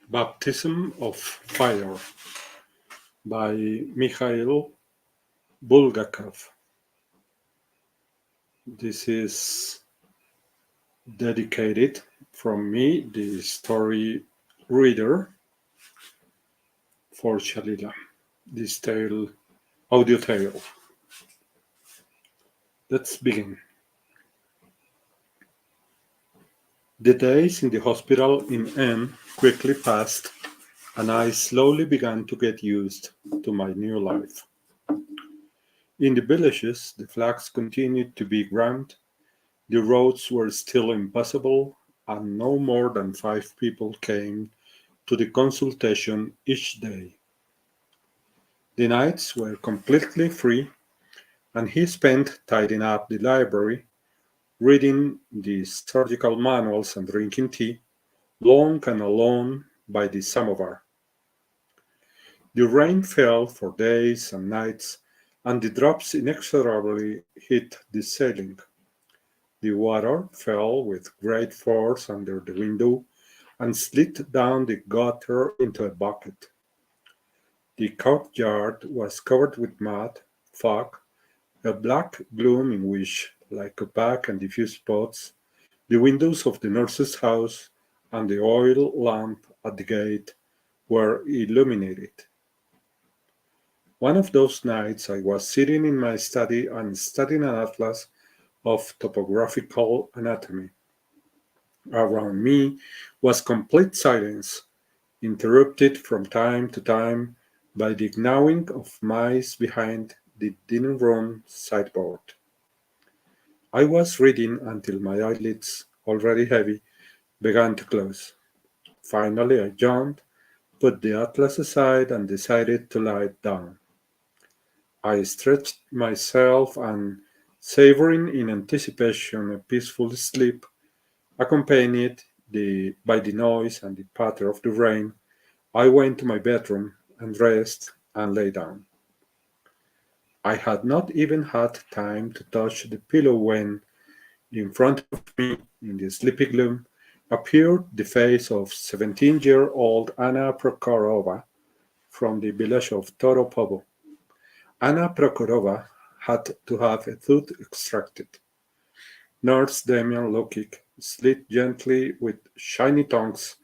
Baptism of Fire by Mikhail Bulgakov. This is dedicated from me, the story reader, for Shalila. This audio tale. Let's begin. The days in the hospital in N quickly passed, and I slowly began to get used to my new life. In the villages, the flags continued to be ground, the roads were still impassable, and no more than 5 people came to the consultation each day. The nights were completely free, and he spent tidying up the library, reading the surgical manuals, and drinking tea, long and alone by the samovar. The rain fell for days and nights, and the drops inexorably hit the ceiling. The water fell with great force under the window and slid down the gutter into a bucket. The courtyard was covered with mud, fog, a black gloom in which, like opaque and diffuse spots, the windows of the nurse's house and the oil lamp at the gate were illuminated. One of those nights I was sitting in my study and studying an atlas of topographical anatomy. Around me was complete silence, interrupted from time to time by the gnawing of mice behind the dining room sideboard. I was reading until my eyelids, already heavy, began to close. Finally, I yawned, put the atlas aside, and decided to lie down. I stretched myself and, savoring in anticipation a peaceful sleep, accompanied by the noise and the patter of the rain, I went to my bedroom and dressed and lay down. I had not even had time to touch the pillow when, in front of me, in the sleepy gloom, appeared the face of 17-year-old Anna Prokhorova from the village of Toropovo. Anna Prokhorova had to have a tooth extracted. Nurse Damian Lukic slid gently with shiny tongues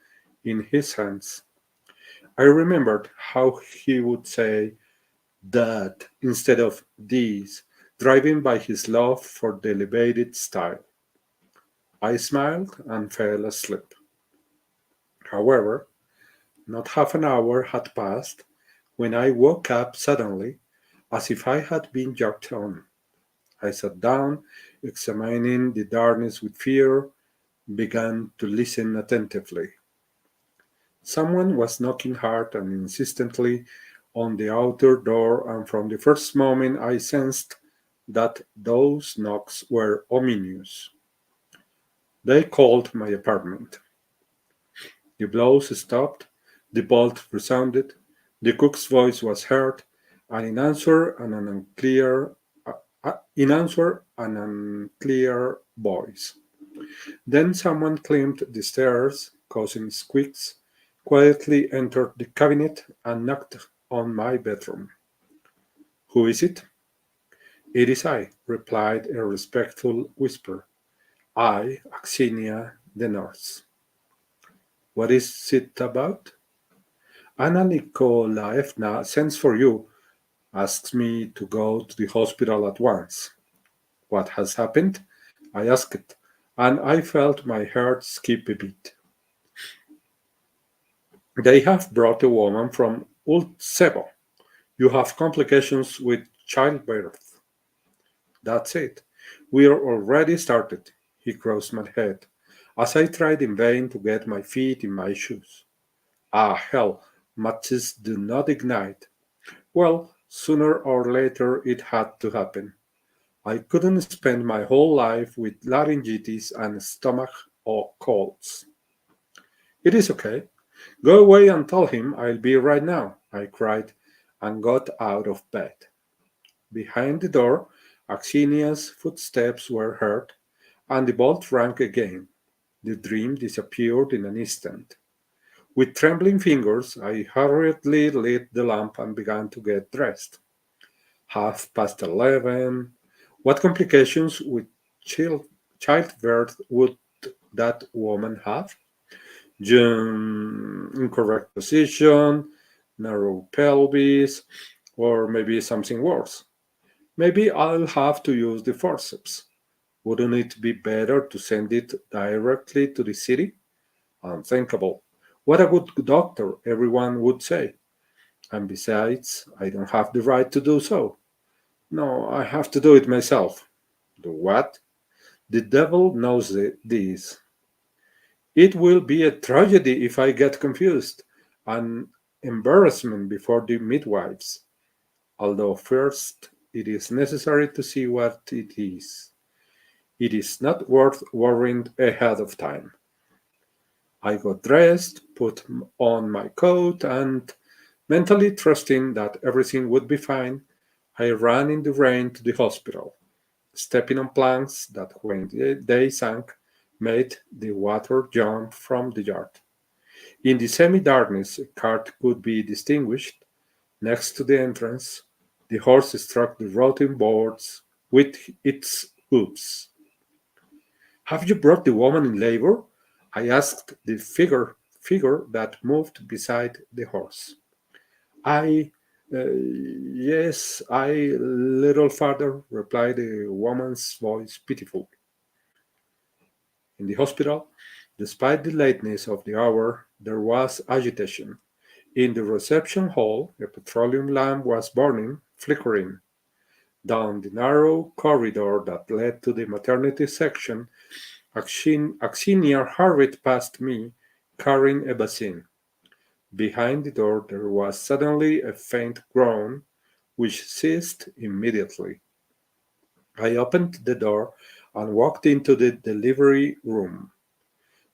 in his hands. I remembered how he would say that instead of these, driven by his love for the elevated style. I smiled and fell asleep. However, not half an hour had passed when I woke up suddenly, as if I had been jerked on. I sat down, examining the darkness with fear, began to listen attentively. Someone was knocking hard and insistently on the outer door, and from the first moment I sensed that those knocks were ominous. They called my apartment. The blows stopped, the bolt resounded, the cook's voice was heard, and in answer an unclear voice. Then someone climbed the stairs, causing squeaks, quietly entered the cabinet, and knocked on my bedroom. Who is it? It is I, replied a respectful whisper. I, Axinia, the nurse. What is it about? Anna Nikolaevna sends for you, asks me to go to the hospital at once. What has happened? I asked, and I felt my heart skip a beat. They have brought a woman from Ultsevo. You have complications with childbirth. That's it. We're already started. He crossed my head as I tried in vain to get my feet in my shoes. Ah, hell, matches do not ignite. Well, sooner or later it had to happen. I couldn't spend my whole life with laryngitis and stomach or colds. It is okay. Go away and tell him I'll be right now, I cried and got out of bed. Behind the door, Axinia's footsteps were heard, and the bolt rang again. The dream disappeared in an instant. With trembling fingers, I hurriedly lit the lamp and began to get dressed. 11:30. What complications with childbirth would that woman have? Incorrect position, narrow pelvis, or maybe something worse. Maybe I'll have to use the forceps. Wouldn't it be better to send it directly to the city? Unthinkable. What a good doctor, everyone would say. And besides, I don't have the right to do so. No, I have to do it myself. Do what? The devil knows this. It will be a tragedy if I get confused, an embarrassment before the midwives. Although first it is necessary to see what it is. It is not worth worrying ahead of time. I got dressed, put on my coat, and mentally trusting that everything would be fine, I ran in the rain to the hospital, stepping on planks that, when they sank, made the water jump from the yard. In the semi darkness, a cart could be distinguished. Next to the entrance, the horse struck the rotting boards with its hoofs. Have you brought the woman in labor? I asked the figure that moved beside the horse. I, yes, I, little father, replied the woman's voice pitifully. In the hospital, despite the lateness of the hour, there was agitation. In the reception hall, a petroleum lamp was burning, flickering. Down the narrow corridor that led to the maternity section, Axinia hurried past me, carrying a basin. Behind the door there was suddenly a faint groan, which ceased immediately. I opened the door and walked into the delivery room.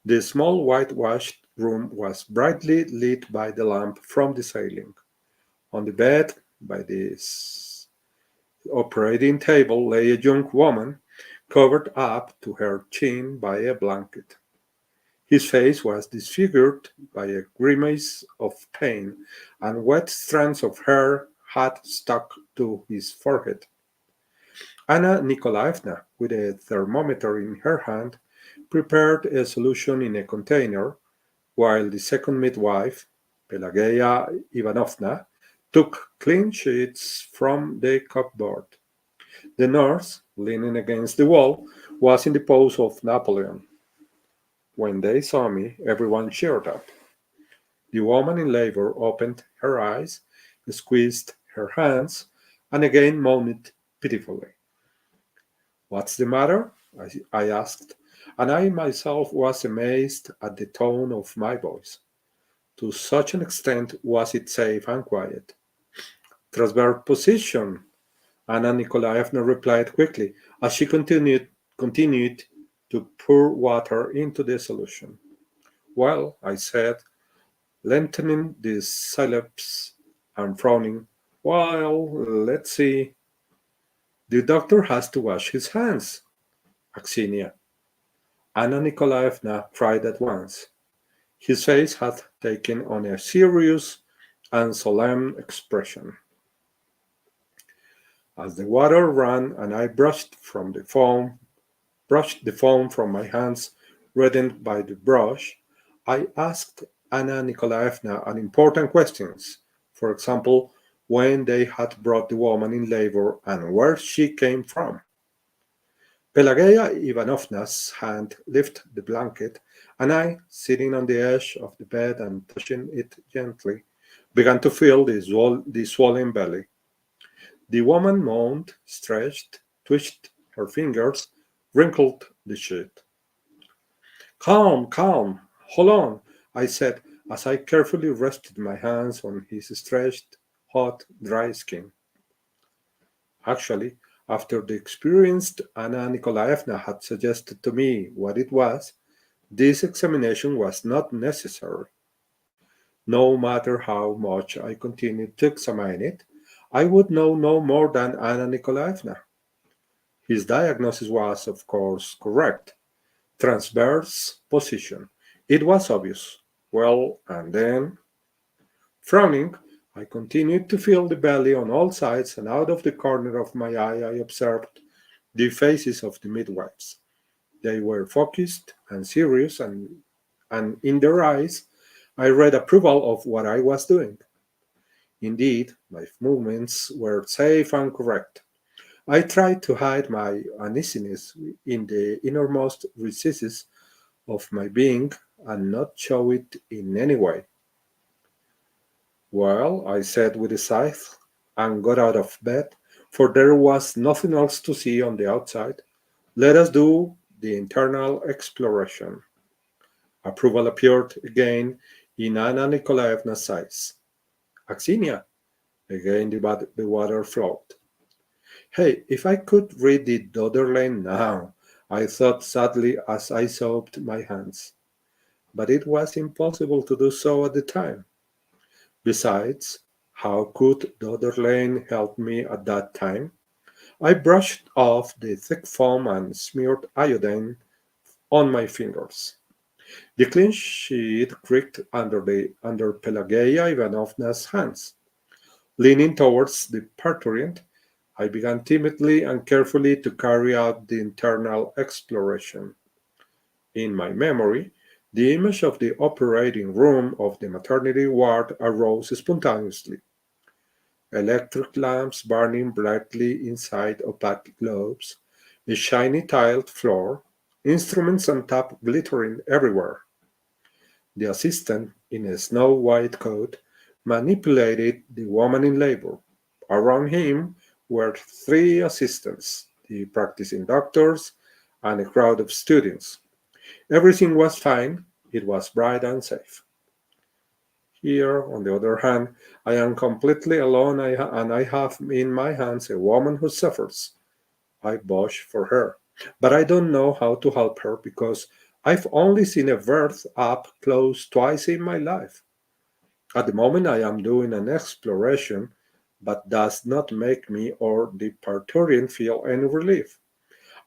The small whitewashed room was brightly lit by the lamp from the ceiling. On the bed, by the operating table, lay a young woman, covered up to her chin by a blanket. His face was disfigured by a grimace of pain, and wet strands of hair had stuck to his forehead. Anna Nikolaevna, with a thermometer in her hand, prepared a solution in a container, while the second midwife, Pelageya Ivanovna, took clean sheets from the cupboard. The nurse, leaning against the wall, was in the pose of Napoleon. When they saw me, everyone cheered up. The woman in labor opened her eyes, squeezed her hands, and again moaned pitifully. What's the matter? I asked, and I myself was amazed at the tone of my voice. To such an extent was it safe and quiet. Transverse position, Anna Nikolaevna replied quickly as she continued to pour water into the solution. Well, I said, lengthening the syllables and frowning. Well, let's see. The doctor has to wash his hands, Axinia. Anna Nikolaevna cried at once. His face had taken on a serious and solemn expression. As the water ran and I brushed the foam from my hands reddened by the brush, I asked Anna Nikolaevna important questions. For example, when they had brought the woman in labor and where she came from. Pelageya Ivanovna's hand lifted the blanket, and I, sitting on the edge of the bed and touching it gently, began to feel the swollen belly. The woman moaned, stretched, twitched her fingers, wrinkled the sheet. Calm, calm, hold on, I said as I carefully rested my hands on his stretched, hot, dry skin. Actually, after the experience Anna Nikolaevna had suggested to me what it was, this examination was not necessary. No matter how much I continued to examine it, I would know no more than Anna Nikolaevna. His diagnosis was, of course, correct. Transverse position. It was obvious. Well, and then, frowning, I continued to feel the belly on all sides, and out of the corner of my eye I observed the faces of the midwives. They were focused and serious, and in their eyes I read approval of what I was doing. Indeed, my movements were safe and correct. I tried to hide my uneasiness in the innermost recesses of my being and not show it in any way. Well, I said with a sigh, and got out of bed, for there was nothing else to see on the outside. Let us do the internal exploration. Approval appeared again in Anna Nikolaevna's eyes. Axinia, again the water flowed. Hey, if I could read the dotted line now, I thought sadly as I soaped my hands. But it was impossible to do so at the time. Besides, how could dotted line help me at that time? I brushed off the thick foam and smeared iodine on my fingers. The clean sheet creaked under Pelageya Ivanovna's hands. Leaning towards the parturient, I began timidly and carefully to carry out the internal exploration. In my memory, the image of the operating room of the maternity ward arose spontaneously. Electric lamps burning brightly inside opaque globes, a shiny tiled floor, instruments on top glittering everywhere. The assistant, in a snow white coat, manipulated the woman in labor. Around him were three assistants, the practicing doctors, and a crowd of students. Everything was fine, it was bright and safe. Here, on the other hand, I am completely alone and I have in my hands a woman who suffers. I blush for her, but I don't know how to help her because I've only seen a birth up close twice in my life. At the moment, I am doing an exploration, but does not make me or the parturian feel any relief.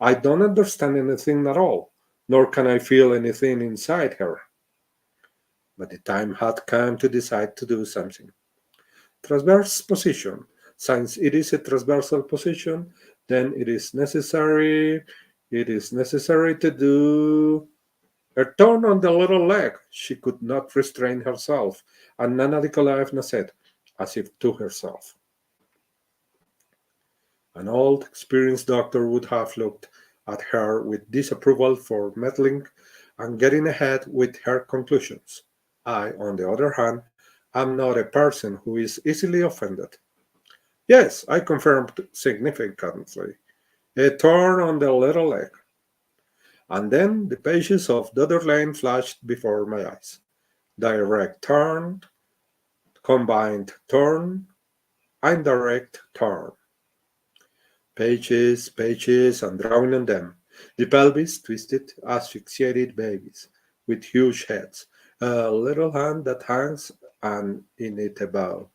I don't understand anything at all, nor can I feel anything inside her. But the time had come to decide to do something. Transverse position. Since it is a transversal position, then it is necessary to do a turn on the little leg. She could not restrain herself, and Nana Nikolaevna said, as if to herself. An old, experienced doctor would have looked at her with disapproval for meddling and getting ahead with her conclusions. I, on the other hand, am not a person who is easily offended. Yes, I confirmed significantly. A turn on the little leg. And then the pages of the other lane flashed before my eyes. Direct turn, combined turn, indirect turn. Pages, pages, and drawing on them. The pelvis twisted, asphyxiated babies with huge heads, a little hand that hangs, and in it a bow.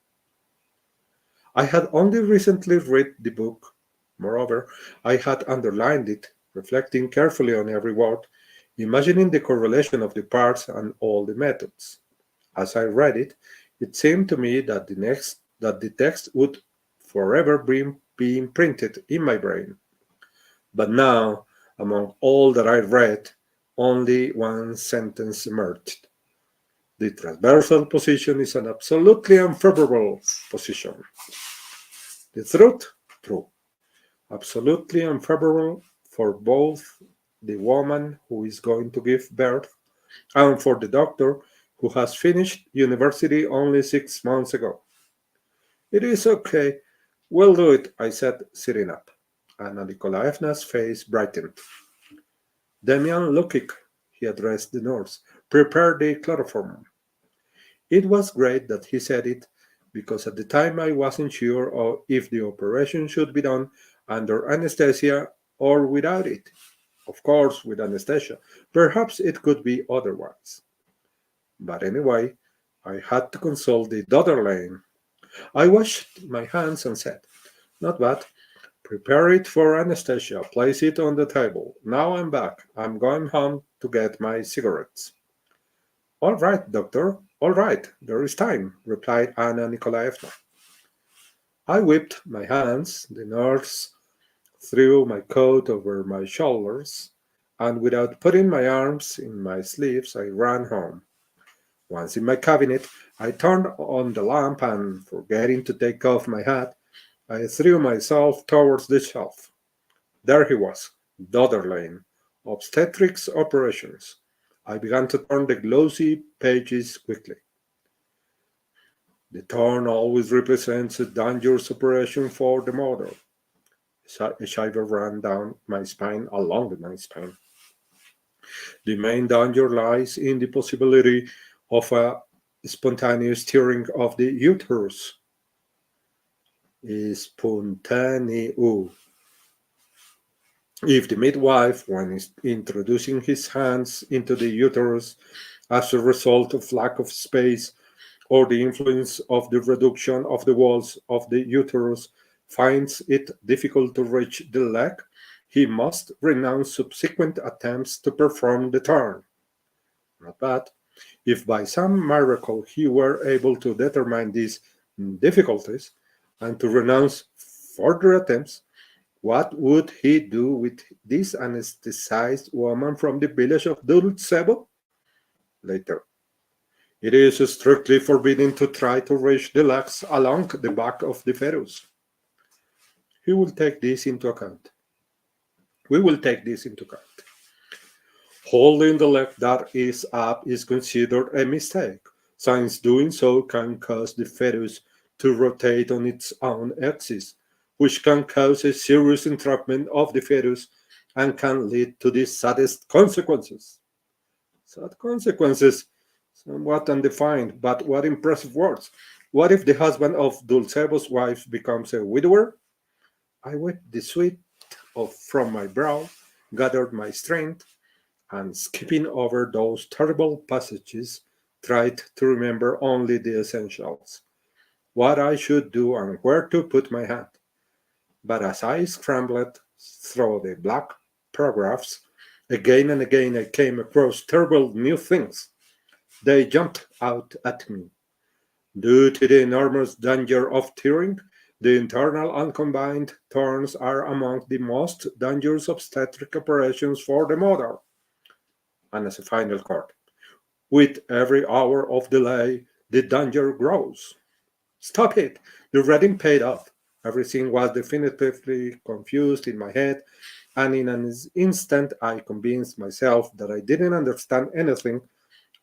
I had only recently read the book. Moreover, I had underlined it, reflecting carefully on every word, imagining the correlation of the parts and all the methods. As I read it, it seemed to me that the text would forever be imprinted in my brain. But now, among all that I read, only one sentence emerged. The transversal position is an absolutely unfavorable position. The truth? True. Absolutely unfavorable for both the woman who is going to give birth and for the doctor who has finished university only 6 months ago. It is okay. We'll do it, I said, sitting up. Anna Nikolaevna's face brightened. Demian Lukik, he addressed the nurse, prepare the chloroform. It was great that he said it, because at the time I wasn't sure if the operation should be done under anesthesia or without it. Of course, with anesthesia. Perhaps it could be otherwise. But anyway, I had to consult the daughter lane. I washed my hands and said, not bad. Prepare it for anesthesia. Place it on the table. Now I'm back. I'm going home to get my cigarettes. All right, doctor, all right, there is time, replied Anna Nikolaevna. I whipped my hands, the nurse threw my coat over my shoulders, and without putting my arms in my sleeves, I ran home. Once in my cabinet, I turned on the lamp and, forgetting to take off my hat, I threw myself towards the shelf. There he was, Dodderlane, obstetrics operations. I began to turn the glossy pages quickly. The turn always represents a dangerous operation for the mother. A shiver ran down my spine, along my spine. The main danger lies in the possibility of a spontaneous tearing of the uterus. Spontaneo. If the midwife, when introducing his hands into the uterus as a result of lack of space or the influence of the reduction of the walls of the uterus, finds it difficult to reach the leg, he must renounce subsequent attempts to perform the turn. Not bad. If by some miracle he were able to determine these difficulties and to renounce further attempts, what would he do with this anesthetized woman from the village of Dulcebo? Later. It is strictly forbidden to try to reach the legs along the back of the fetus. He will take this into account. We will take this into account. Holding the leg that is up is considered a mistake, since doing so can cause the fetus to rotate on its own axis, which can cause a serious entrapment of the fetus and can lead to the saddest consequences. Sad consequences, somewhat undefined, but what impressive words. What if the husband of Dulcebo's wife becomes a widower? I wiped the sweat from my brow, gathered my strength, and skipping over those terrible passages, tried to remember only the essentials, what I should do and where to put my hand. But as I scrambled through the black paragraphs, again and again I came across terrible new things. They jumped out at me. Due to the enormous danger of tearing, the internal and combined turns are among the most dangerous obstetric operations for the mother. And as a final chord, with every hour of delay, the danger grows. Stop it! The reading paid off. Everything was definitively confused in my head, and in an instant I convinced myself that I didn't understand anything,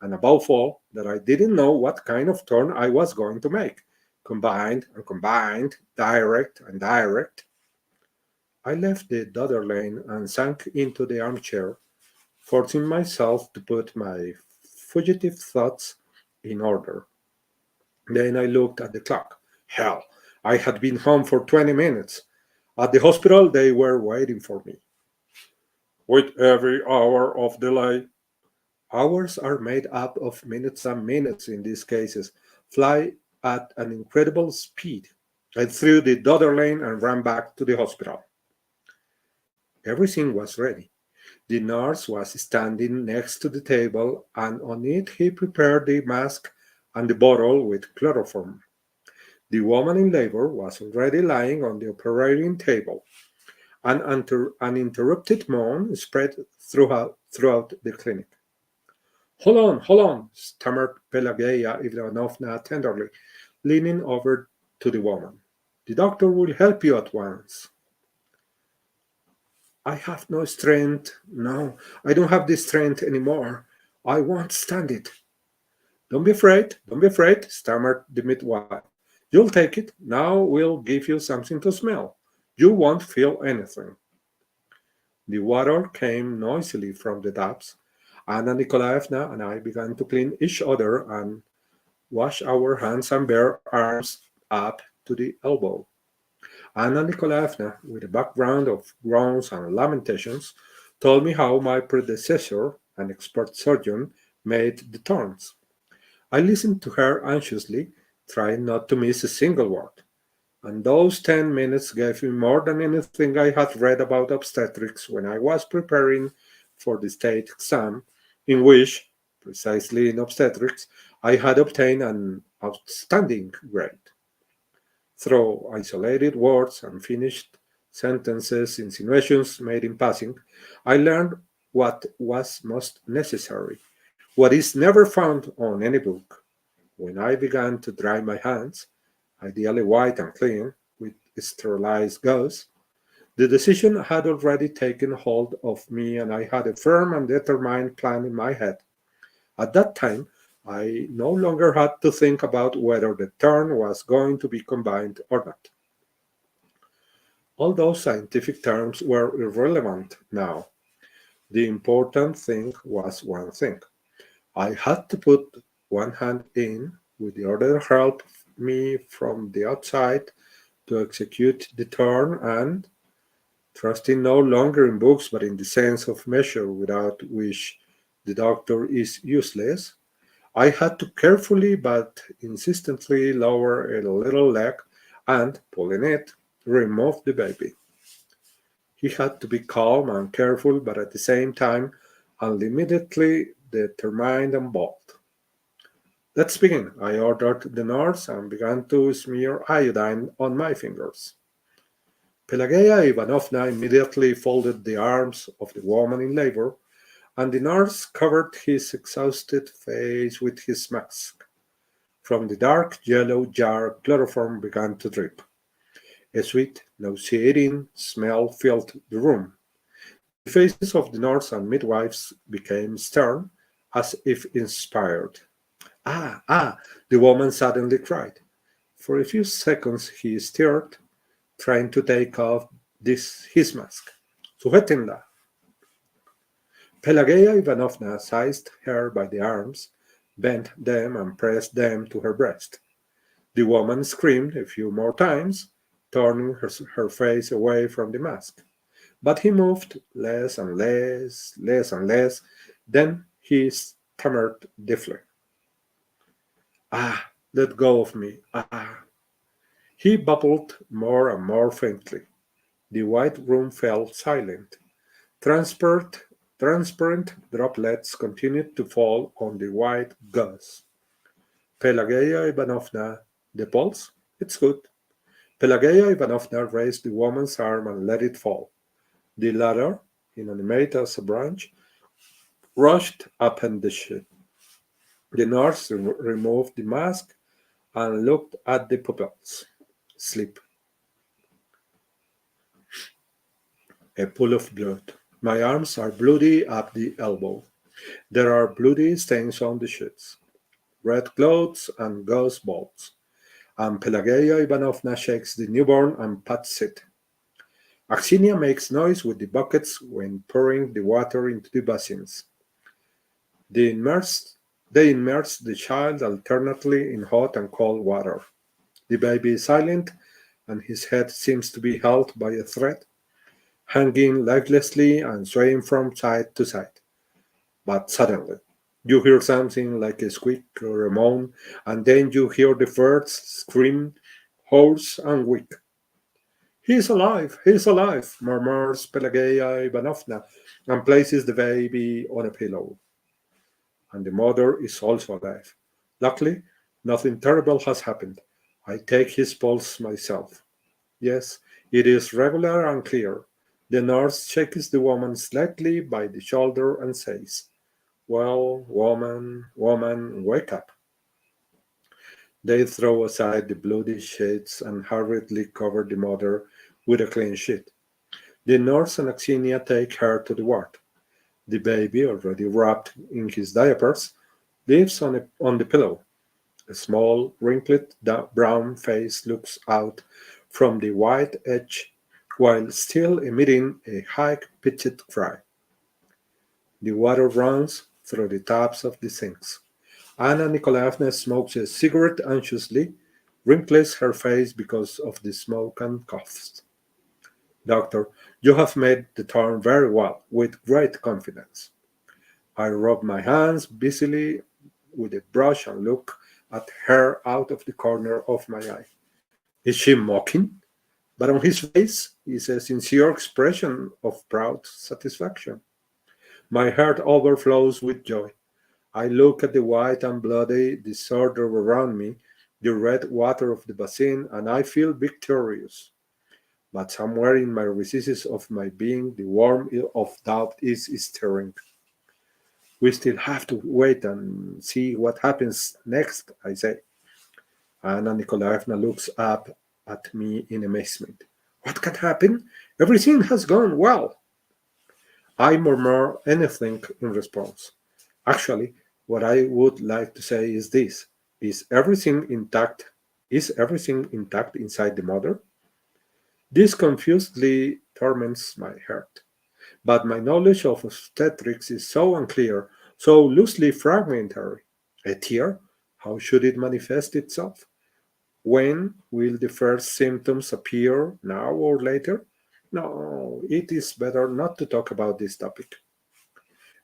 and above all, that I didn't know what kind of turn I was going to make. Combined and combined, direct and direct. I left the Dodder lane and sank into the armchair, forcing myself to put my fugitive thoughts in order. Then I looked at the clock. Hell, I had been home for 20 minutes. At the hospital, they were waiting for me. With every hour of delay, hours are made up of minutes and minutes in these cases, fly at an incredible speed. I threw the Dodder lane and ran back to the hospital. Everything was ready. The nurse was standing next to the table, and on it he prepared the mask and the bottle with chloroform. The woman in labor was already lying on the operating table. An uninterrupted moan spread throughout the clinic. Hold on, stammered Pelageya Ivanovna tenderly, leaning over to the woman. The doctor will help you at once. I have no strength. No, I don't have the strength anymore. I won't stand it. Don't be afraid, stammered the midwife. You'll take it. Now we'll give you something to smell. You won't feel anything. The water came noisily from the taps. Anna Nikolaevna and I began to clean each other and wash our hands and bare arms up to the elbow. Anna Nikolaevna, with a background of groans and lamentations, told me how my predecessor, an expert surgeon, made the turns. I listened to her anxiously, trying not to miss a single word. And those 10 minutes gave me more than anything I had read about obstetrics when I was preparing for the state exam, in which, Precisely in obstetrics, I had obtained an outstanding grade. Through isolated words, unfinished sentences, insinuations made in passing, I learned what was most necessary, what is never found on any book. When I began to dry my hands, ideally white and clean, with sterilized gauze, the decision had already taken hold of me, and I had a firm and determined plan in my head. At that time, I no longer had to think about whether the turn was going to be combined or not. All those scientific terms were irrelevant now. The important thing was one thing. I had to put one hand in, with the other help me from the outside to execute the turn, and, trusting no longer in books but in the sense of measure without which the doctor is useless, I had to carefully but insistently lower a little leg and, pulling it, remove the baby. He had to be calm and careful, but at the same time unlimitedly determined and bold. Let's begin, I ordered the nurse and began to smear iodine on my fingers. Pelageya Ivanovna immediately folded the arms of the woman in labor, and the nurse covered his exhausted face with his mask. From the dark yellow jar chloroform began to drip. A sweet, nauseating smell filled the room. The faces of the nurse and midwives became stern, as if inspired. Ah, ah, the woman suddenly cried. For a few seconds he stared, trying to take off his mask. Sujetenla. Pelageya Ivanovna seized her by the arms, bent them, and pressed them to her breast. The woman screamed a few more times, turning her face away from the mask. But he moved less and less, less and less. Then he stammered deafly. Ah, let go of me. Ah. He babbled more and more faintly. The white room fell silent. Transparent, transparent droplets continued to fall on the white gauze. Pelageya Ivanovna, the pulse? It's good. Pelageya Ivanovna raised the woman's arm and let it fall. The latter, inanimate as a branch, rushed upon the sheet. The nurse removed the mask and looked at the pupils. Sleep. A pool of blood. My arms are bloody up the elbow. There are bloody stains on the sheets, red clothes and gauze balls. And Pelageya Ivanovna shakes the newborn and pats it. Axinia makes noise with the buckets when pouring the water into the basins. They immerse, they immerse the child alternately in hot and cold water. The baby is silent, and his head seems to be held by a thread, hanging lifelessly and swaying from side to side. But suddenly, you hear something like a squeak or a moan, and then you hear the first scream, hoarse and weak. He is alive, murmurs Pelageya Ivanovna, and places the baby on a pillow. And the mother is also alive. Luckily, nothing terrible has happened. I take his pulse myself. Yes, it is regular and clear. The nurse shakes the woman slightly by the shoulder and says, well, woman, woman, wake up. They throw aside the bloody sheets and hurriedly cover the mother with a clean sheet. The nurse and Axinia take her to the ward. The baby, already wrapped in his diapers, lives on the pillow. A small, wrinkled brown face looks out from the white edge while still emitting a high-pitched cry. The water runs through the taps of the sinks. Anna Nikolaevna smokes a cigarette anxiously, wrinkles her face because of the smoke, and coughs. Doctor, you have made the turn very well, with great confidence. I rub my hands busily with a brush and look at her out of the corner of my eye. Is she mocking? But on his face is a sincere expression of proud satisfaction. My heart overflows with joy. I look at the white and bloody disorder around me, the red water of the basin, and I feel victorious. But somewhere in my recesses of my being, the worm of doubt is stirring. We still have to wait and see what happens next, I say. Anna Nikolaevna looks up at me in amazement. What can happen? Everything has gone well. I murmur anything in response. Actually, what I would like to say is this. Is everything intact? Is everything intact inside the mother? This confusedly torments my heart. But my knowledge of obstetrics is so unclear, so loosely fragmentary. A tear? How should it manifest itself? When will the first symptoms appear, now or later? No, it is better not to talk about this topic.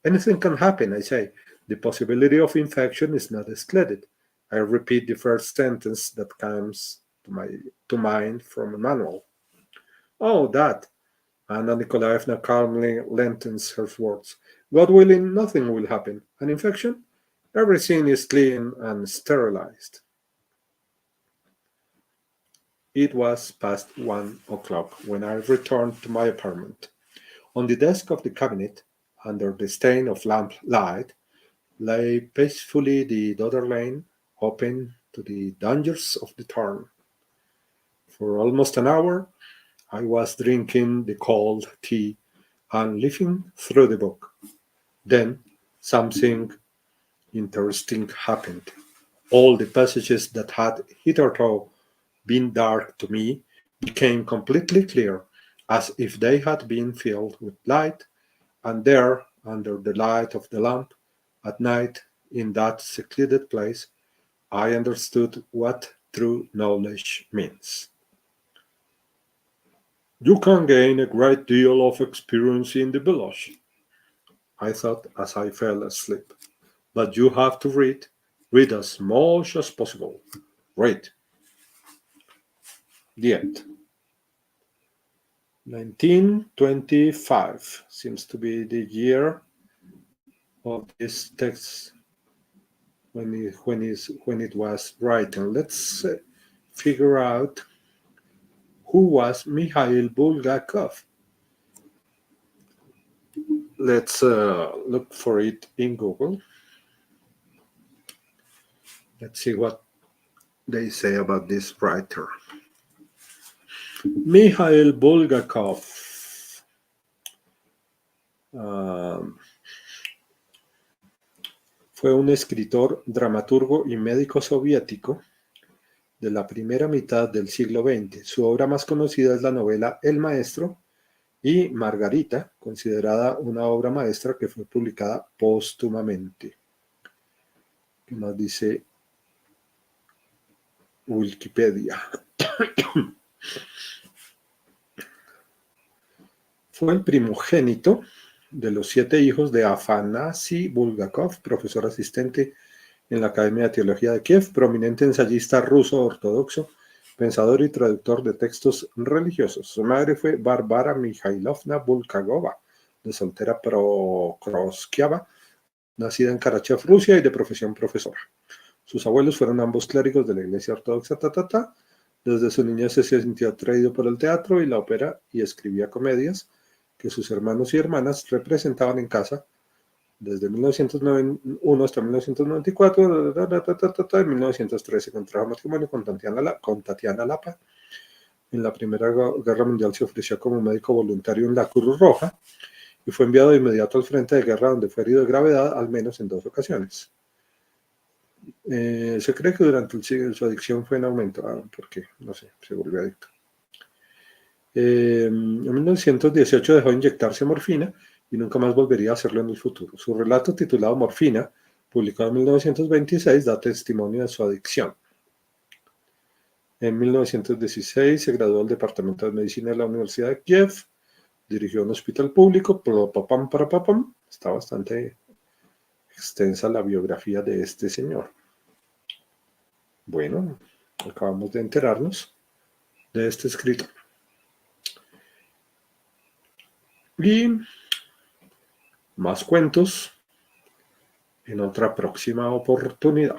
Anything can happen, I say. The possibility of infection is not excluded. I repeat the first sentence that comes to mind from a manual. Oh, that. Anna Nikolaevna calmly lengthens her words. God willing, nothing will happen. An infection? Everything is clean and sterilized. It was past 1 o'clock when I returned to my apartment. On the desk of the cabinet, under the stain of lamp light, lay peacefully the daughter lane, open to the dangers of the turn. For almost an hour, I was drinking the cold tea and leafing through the book. Then something interesting happened. All the passages that had hitherto been dark to me became completely clear, as if they had been filled with light, and there, under the light of the lamp, at night, in that secluded place, I understood what true knowledge means. You can gain a great deal of experience in the village, I thought as I fell asleep. But you have to read. Read as much as possible. Read. The end. 1925 seems to be the year of this text when it was written. Let's figure out who was Mikhail Bulgakov. Let's look for it in Google. Let's see what they say about this writer. Mikhail Bulgakov. Fue un escritor, dramaturgo y médico soviético de la primera mitad del siglo XX. Su obra más conocida es la novela El Maestro y Margarita, considerada una obra maestra que fue publicada póstumamente. ¿Qué más dice Wikipedia? Fue el primogénito de los 7 hijos de Afanasi Bulgakov, profesor asistente en la Academia de Teología de Kiev, prominente ensayista ruso ortodoxo, pensador y traductor de textos religiosos. Su madre fue Bárbara Mikhailovna Bulgakova, de soltera Prokroskiava, nacida en Karachev, Rusia, y de profesión profesora. Sus abuelos fueron ambos clérigos de la Iglesia Ortodoxa. Desde su niñez se sintió atraído por el teatro y la ópera y escribía comedias que sus hermanos y hermanas representaban en casa desde 1901 hasta 1994. En 1913 contrajo matrimonio con Tatiana Lapa. En la Primera Guerra Mundial se ofreció como médico voluntario en la Cruz Roja y fue enviado de inmediato al frente de guerra, donde fue herido de gravedad al menos en 2 ocasiones. Se cree que durante el siglo su adicción fue en aumento, porque, no sé, se volvió adicto. En 1918 dejó de inyectarse morfina y nunca más volvería a hacerlo en el futuro. Su relato titulado Morfina, publicado en 1926, da testimonio de su adicción. En 1916 se graduó del Departamento de Medicina de la Universidad de Kiev, dirigió un hospital público, está bastante extensa la biografía de este señor. Bueno, acabamos de enterarnos de este escritor. Y más cuentos en otra próxima oportunidad.